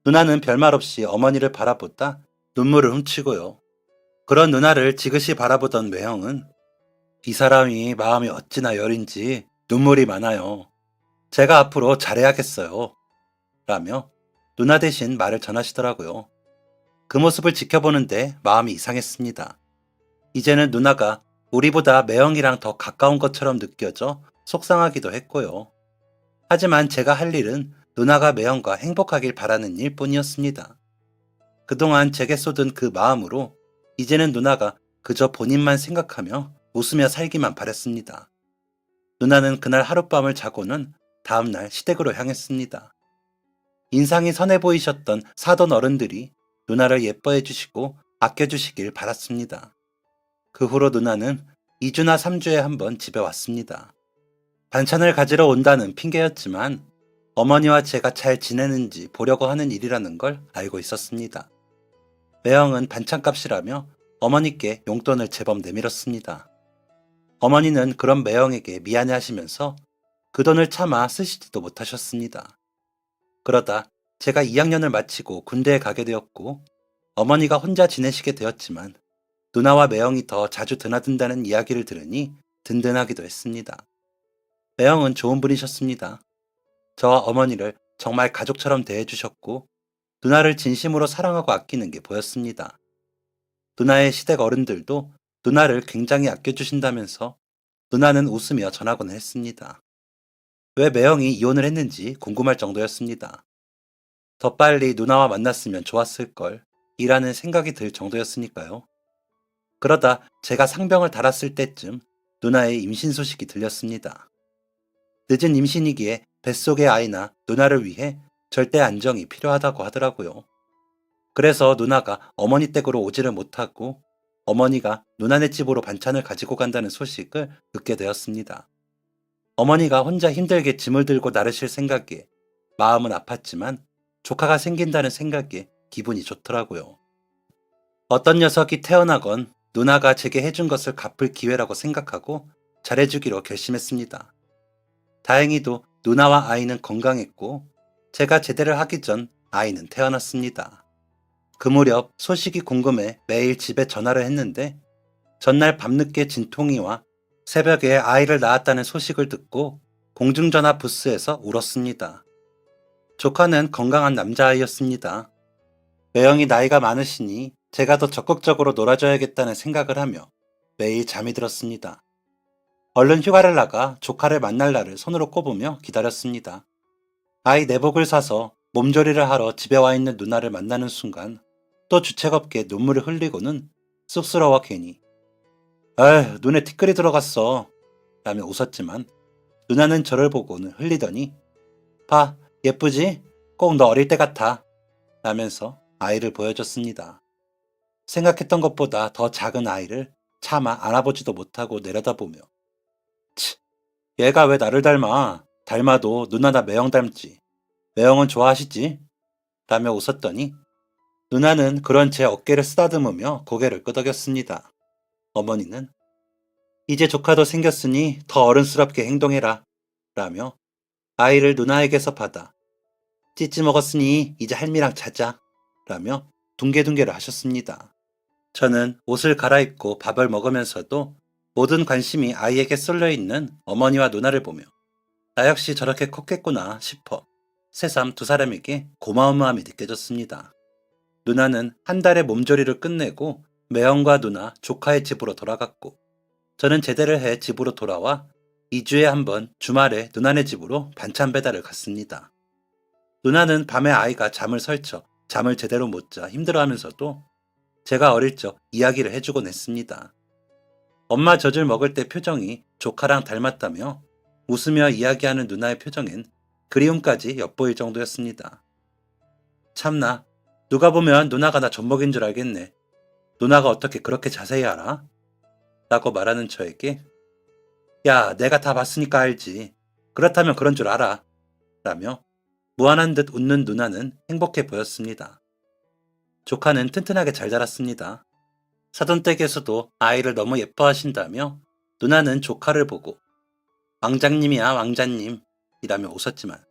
누나는 별말 없이 어머니를 바라보다 눈물을 훔치고요. 그런 누나를 지그시 바라보던 매형은 이 사람이 마음이 어찌나 여린지 눈물이 많아요. 제가 앞으로 잘해야겠어요. 라며 누나 대신 말을 전하시더라고요. 그 모습을 지켜보는데 마음이 이상했습니다. 이제는 누나가 우리보다 매형이랑 더 가까운 것처럼 느껴져 속상하기도 했고요. 하지만 제가 할 일은 누나가 매형과 행복하길 바라는 일뿐이었습니다. 그동안 제게 쏟은 그 마음으로 이제는 누나가 그저 본인만 생각하며 웃으며 살기만 바랬습니다. 누나는 그날 하룻밤을 자고는 다음날 시댁으로 향했습니다. 인상이 선해 보이셨던 사돈 어른들이 누나를 예뻐해 주시고 아껴주시길 바랐습니다. 그 후로 누나는 2주나 3주에 한 번 집에 왔습니다. 반찬을 가지러 온다는 핑계였지만 어머니와 제가 잘 지내는지 보려고 하는 일이라는 걸 알고 있었습니다. 매형은 반찬값이라며 어머니께 용돈을 제법 내밀었습니다. 어머니는 그런 매형에게 미안해 하시면서 그 돈을 차마 쓰시지도 못하셨습니다. 그러다 제가 2학년을 마치고 군대에 가게 되었고 어머니가 혼자 지내시게 되었지만 누나와 매형이 더 자주 드나든다는 이야기를 들으니 든든하기도 했습니다. 매형은 좋은 분이셨습니다. 저와 어머니를 정말 가족처럼 대해주셨고 누나를 진심으로 사랑하고 아끼는 게 보였습니다. 누나의 시댁 어른들도 누나를 굉장히 아껴주신다면서 누나는 웃으며 전하곤 했습니다. 왜 매형이 이혼을 했는지 궁금할 정도였습니다. 더 빨리 누나와 만났으면 좋았을걸 이라는 생각이 들 정도였으니까요. 그러다 제가 상병을 달았을 때쯤 누나의 임신 소식이 들렸습니다. 늦은 임신이기에 뱃속의 아이나 누나를 위해 절대 안정이 필요하다고 하더라고요. 그래서 누나가 어머니 댁으로 오지를 못하고 어머니가 누나네 집으로 반찬을 가지고 간다는 소식을 듣게 되었습니다. 어머니가 혼자 힘들게 짐을 들고 나르실 생각에 마음은 아팠지만 조카가 생긴다는 생각에 기분이 좋더라고요. 어떤 녀석이 태어나건 누나가 제게 해준 것을 갚을 기회라고 생각하고 잘해주기로 결심했습니다. 다행히도 누나와 아이는 건강했고 제가 제대를 하기 전 아이는 태어났습니다. 그 무렵 소식이 궁금해 매일 집에 전화를 했는데 전날 밤늦게 진통이와 새벽에 아이를 낳았다는 소식을 듣고 공중전화 부스에서 울었습니다. 조카는 건강한 남자아이였습니다. 매형이 나이가 많으시니 제가 더 적극적으로 놀아줘야겠다는 생각을 하며 매일 잠이 들었습니다. 얼른 휴가를 나가 조카를 만날 날을 손으로 꼽으며 기다렸습니다. 아이 내복을 사서 몸조리를 하러 집에 와 있는 누나를 만나는 순간 또 주책없게 눈물을 흘리고는 쑥스러워 괜히 에휴 눈에 티끌이 들어갔어 라며 웃었지만 누나는 저를 보고는 흘리더니 봐 예쁘지? 꼭 너 어릴 때 같아 라면서 아이를 보여줬습니다. 생각했던 것보다 더 작은 아이를 차마 안아보지도 못하고 내려다보며 치, 얘가 왜 나를 닮아? 닮아도 누나나 매형 닮지. 매형은 좋아하시지? 라며 웃었더니 누나는 그런 제 어깨를 쓰다듬으며 고개를 끄덕였습니다. 어머니는 이제 조카도 생겼으니 더 어른스럽게 행동해라 라며 아이를 누나에게서 받아 찌찌 먹었으니 이제 할미랑 자자 라며 둥개둥개를 하셨습니다. 저는 옷을 갈아입고 밥을 먹으면서도 모든 관심이 아이에게 쏠려 있는 어머니와 누나를 보며 나 역시 저렇게 컸겠구나 싶어 새삼 두 사람에게 고마운 마음이 느껴졌습니다. 누나는 한 달의 몸조리를 끝내고 매형과 누나, 조카의 집으로 돌아갔고 저는 제대를 해 집으로 돌아와 2주에 한 번 주말에 누나네 집으로 반찬 배달을 갔습니다. 누나는 밤에 아이가 잠을 설쳐 잠을 제대로 못 자 힘들어하면서도 제가 어릴 적 이야기를 해주곤 했습니다. 엄마 젖을 먹을 때 표정이 조카랑 닮았다며 웃으며 이야기하는 누나의 표정엔 그리움까지 엿보일 정도였습니다. 참나, 누가 보면 누나가 나 젖먹인 줄 알겠네. 누나가 어떻게 그렇게 자세히 알아? 라고 말하는 저에게 야, 내가 다 봤으니까 알지. 그렇다면 그런 줄 알아. 라며 무한한 듯 웃는 누나는 행복해 보였습니다. 조카는 튼튼하게 잘 자랐습니다. 사돈댁에서도 아이를 너무 예뻐하신다며 누나는 조카를 보고 왕장님이야 왕자님 이라며 웃었지만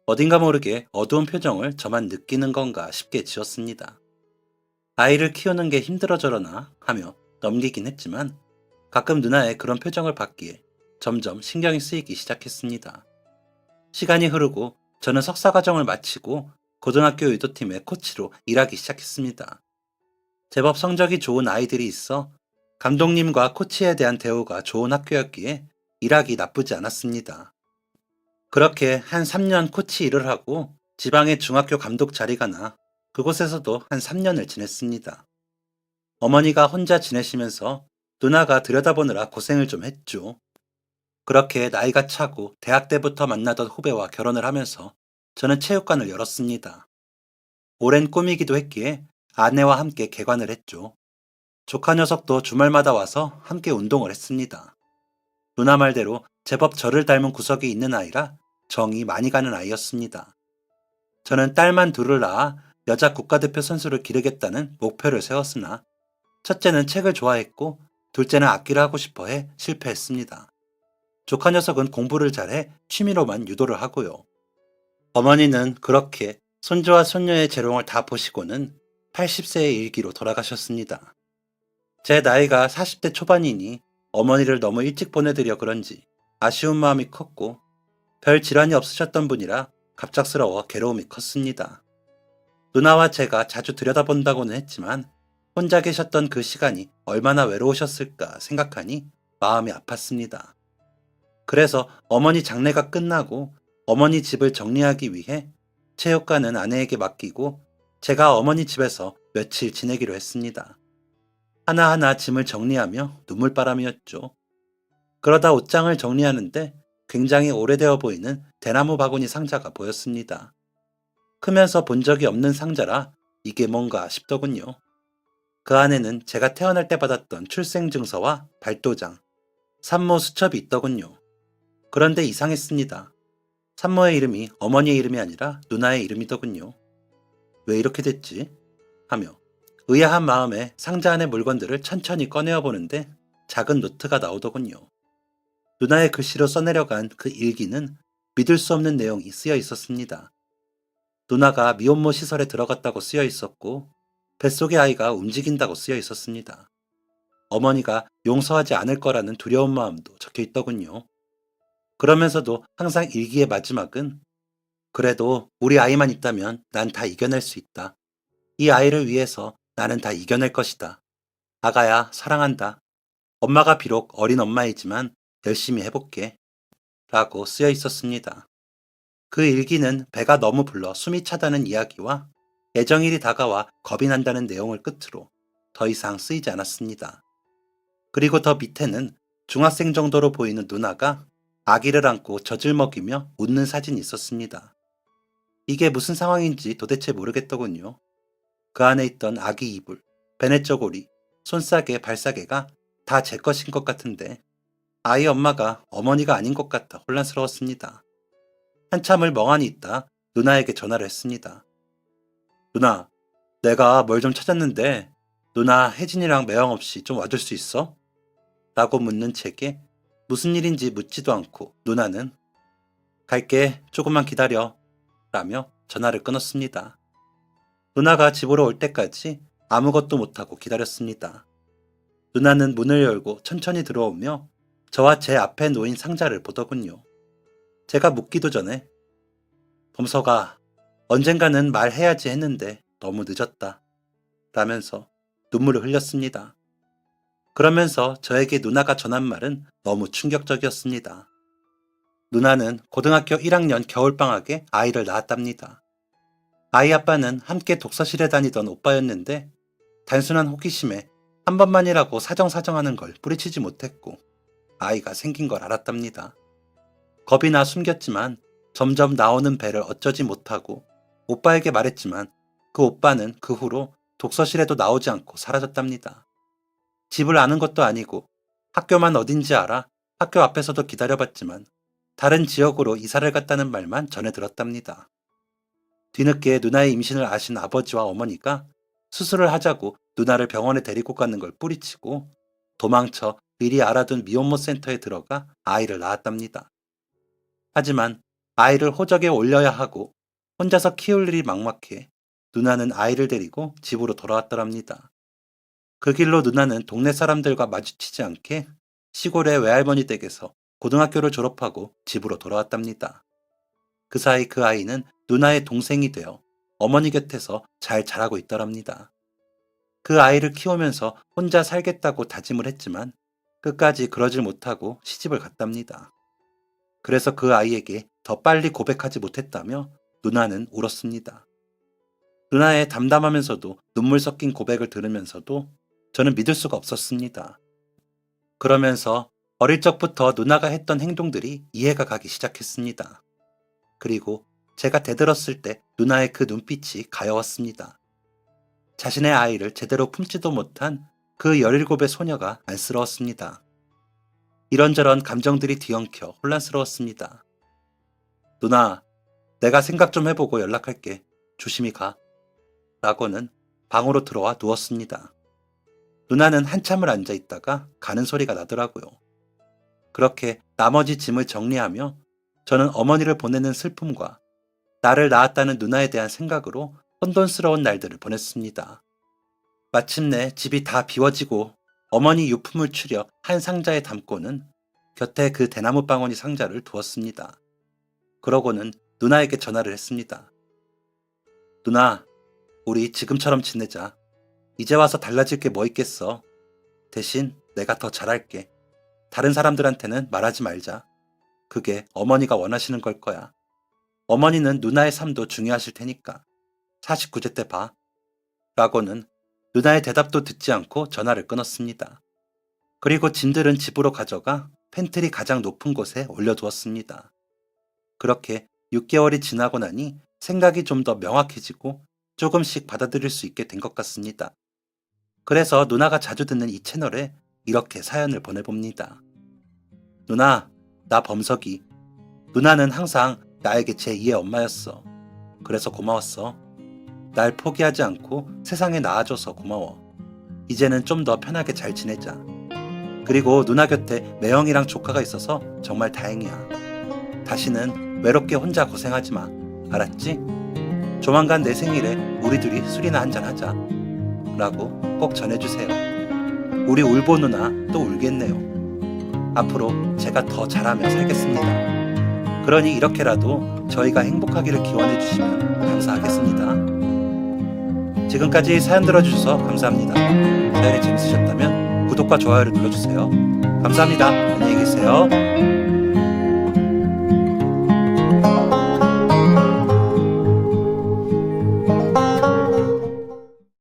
어딘가 모르게 어두운 표정을 저만 느끼는 건가 싶게 지었습니다. 아이를 키우는 게 힘들어 저러나 하며 넘기긴 했지만 가끔 누나의 그런 표정을 받기에 점점 신경이 쓰이기 시작했습니다. 시간이 흐르고 저는 석사과정을 마치고 고등학교 유도팀의 코치로 일하기 시작했습니다. 제법 성적이 좋은 아이들이 있어 감독님과 코치에 대한 대우가 좋은 학교였기에 일하기 나쁘지 않았습니다. 그렇게 한 3년 코치 일을 하고 지방의 중학교 감독 자리가 나 그곳에서도 한 3년을 지냈습니다. 어머니가 혼자 지내시면서 누나가 들여다보느라 고생을 좀 했죠. 그렇게 나이가 차고 대학 때부터 만나던 후배와 결혼을 하면서 저는 체육관을 열었습니다. 오랜 꿈이기도 했기에 아내와 함께 개관을 했죠. 조카 녀석도 주말마다 와서 함께 운동을 했습니다. 누나 말대로 제법 저를 닮은 구석이 있는 아이라 정이 많이 가는 아이였습니다. 저는 딸만 둘을 낳아 여자 국가대표 선수를 기르겠다는 목표를 세웠으나 첫째는 책을 좋아했고 둘째는 악기를 하고 싶어해 실패했습니다. 조카 녀석은 공부를 잘해 취미로만 유도를 하고요. 어머니는 그렇게 손주와 손녀의 재롱을 다 보시고는 80세의 일기로 돌아가셨습니다. 제 나이가 40대 초반이니 어머니를 너무 일찍 보내드려 그런지 아쉬운 마음이 컸고 별 질환이 없으셨던 분이라 갑작스러워 괴로움이 컸습니다. 누나와 제가 자주 들여다본다고는 했지만 혼자 계셨던 그 시간이 얼마나 외로우셨을까 생각하니 마음이 아팠습니다. 그래서 어머니 장례가 끝나고 어머니 집을 정리하기 위해 체육관은 아내에게 맡기고 제가 어머니 집에서 며칠 지내기로 했습니다. 하나하나 짐을 정리하며 눈물바람이었죠. 그러다 옷장을 정리하는데 굉장히 오래되어 보이는 대나무 바구니 상자가 보였습니다. 크면서 본 적이 없는 상자라 이게 뭔가 싶더군요. 그 안에는 제가 태어날 때 받았던 출생증서와 발도장, 산모 수첩이 있더군요. 그런데 이상했습니다. 산모의 이름이 어머니의 이름이 아니라 누나의 이름이더군요. 왜 이렇게 됐지? 하며 의아한 마음에 상자 안의 물건들을 천천히 꺼내어 보는데 작은 노트가 나오더군요. 누나의 글씨로 써내려간 그 일기는 믿을 수 없는 내용이 쓰여 있었습니다. 누나가 미혼모 시설에 들어갔다고 쓰여 있었고 뱃속의 아이가 움직인다고 쓰여 있었습니다. 어머니가 용서하지 않을 거라는 두려운 마음도 적혀 있더군요. 그러면서도 항상 일기의 마지막은 그래도 우리 아이만 있다면 난 다 이겨낼 수 있다. 이 아이를 위해서 나는 다 이겨낼 것이다. 아가야, 사랑한다. 엄마가 비록 어린 엄마이지만 열심히 해볼게. 라고 쓰여 있었습니다. 그 일기는 배가 너무 불러 숨이 차다는 이야기와 애정일이 다가와 겁이 난다는 내용을 끝으로 더 이상 쓰이지 않았습니다. 그리고 더 밑에는 중학생 정도로 보이는 누나가 아기를 안고 젖을 먹이며 웃는 사진이 있었습니다. 이게 무슨 상황인지 도대체 모르겠더군요. 그 안에 있던 아기 이불, 베넷저고리, 손싸개, 발싸개가 다 제 것인 것 같은데 아이 엄마가 어머니가 아닌 것 같아 혼란스러웠습니다. 한참을 멍하니 있다 누나에게 전화를 했습니다. 누나, 내가 뭘 좀 찾았는데 누나 혜진이랑 매형 없이 좀 와줄 수 있어? 라고 묻는 제게 무슨 일인지 묻지도 않고 누나는 갈게, 조금만 기다려 라며 전화를 끊었습니다. 누나가 집으로 올 때까지 아무것도 못하고 기다렸습니다. 누나는 문을 열고 천천히 들어오며 저와 제 앞에 놓인 상자를 보더군요. 제가 묻기도 전에 범서가 언젠가는 말해야지 했는데 너무 늦었다 라면서 눈물을 흘렸습니다. 그러면서 저에게 누나가 전한 말은 너무 충격적이었습니다. 누나는 고등학교 1학년 겨울방학에 아이를 낳았답니다. 아이 아빠는 함께 독서실에 다니던 오빠였는데 단순한 호기심에 한 번만이라고 사정사정하는 걸 뿌리치지 못했고 아이가 생긴 걸 알았답니다. 겁이 나 숨겼지만 점점 나오는 배를 어쩌지 못하고 오빠에게 말했지만 그 오빠는 그 후로 독서실에도 나오지 않고 사라졌답니다. 집을 아는 것도 아니고 학교만 어딘지 알아 학교 앞에서도 기다려봤지만 다른 지역으로 이사를 갔다는 말만 전해 들었답니다. 뒤늦게 누나의 임신을 아신 아버지와 어머니가 수술을 하자고 누나를 병원에 데리고 가는 걸 뿌리치고 도망쳐 미리 알아둔 미혼모 센터에 들어가 아이를 낳았답니다. 하지만 아이를 호적에 올려야 하고 혼자서 키울 일이 막막해 누나는 아이를 데리고 집으로 돌아왔더랍니다. 그 길로 누나는 동네 사람들과 마주치지 않게 시골의 외할머니 댁에서 고등학교를 졸업하고 집으로 돌아왔답니다. 그 사이 그 아이는 누나의 동생이 되어 어머니 곁에서 잘 자라고 있더랍니다. 그 아이를 키우면서 혼자 살겠다고 다짐을 했지만 끝까지 그러질 못하고 시집을 갔답니다. 그래서 그 아이에게 더 빨리 고백하지 못했다며 누나는 울었습니다. 누나의 담담하면서도 눈물 섞인 고백을 들으면서도 저는 믿을 수가 없었습니다. 그러면서 어릴 적부터 누나가 했던 행동들이 이해가 가기 시작했습니다. 그리고 제가 대들었을 때 누나의 그 눈빛이 가여웠습니다. 자신의 아이를 제대로 품지도 못한 그 17의 소녀가 안쓰러웠습니다. 이런저런 감정들이 뒤엉켜 혼란스러웠습니다. 누나, 내가 생각 좀 해보고 연락할게. 조심히 가. 라고는 방으로 들어와 누웠습니다. 누나는 한참을 앉아 있다가 가는 소리가 나더라고요. 그렇게 나머지 짐을 정리하며 저는 어머니를 보내는 슬픔과 나를 낳았다는 누나에 대한 생각으로 혼돈스러운 날들을 보냈습니다. 마침내 집이 다 비워지고 어머니 유품을 추려 한 상자에 담고는 곁에 그 대나무 방언이 상자를 두었습니다. 그러고는 누나에게 전화를 했습니다. 누나, 우리 지금처럼 지내자. 이제 와서 달라질 게 뭐 있겠어. 대신 내가 더 잘할게. 다른 사람들한테는 말하지 말자. 그게 어머니가 원하시는 걸 거야. 어머니는 누나의 삶도 중요하실 테니까. 49세 때 봐. 라고는 누나의 대답도 듣지 않고 전화를 끊었습니다. 그리고 짐들은 집으로 가져가 팬트리 가장 높은 곳에 올려두었습니다. 그렇게 6개월이 지나고 나니 생각이 좀 더 명확해지고 조금씩 받아들일 수 있게 된 것 같습니다. 그래서 누나가 자주 듣는 이 채널에 이렇게 사연을 보내봅니다. 누나, 나 범석이. 누나는 항상 나에게 제2의 엄마였어. 그래서 고마웠어. 날 포기하지 않고 세상에 나아줘서 고마워. 이제는 좀 더 편하게 잘 지내자. 그리고 누나 곁에 매형이랑 조카가 있어서 정말 다행이야. 다시는 외롭게 혼자 고생하지 마. 알았지? 조만간 내 생일에 우리 둘이 술이나 한잔 하자. 라고 꼭 전해주세요. 우리 울보 누나 또 울겠네요. 앞으로 제가 더 잘하며 살겠습니다. 그러니 이렇게라도 저희가 행복하기를 기원해 주시면 감사하겠습니다. 지금까지 사연 들어주셔서 감사합니다. 사연이 재밌으셨다면 구독과 좋아요를 눌러주세요. 감사합니다. 안녕히 계세요.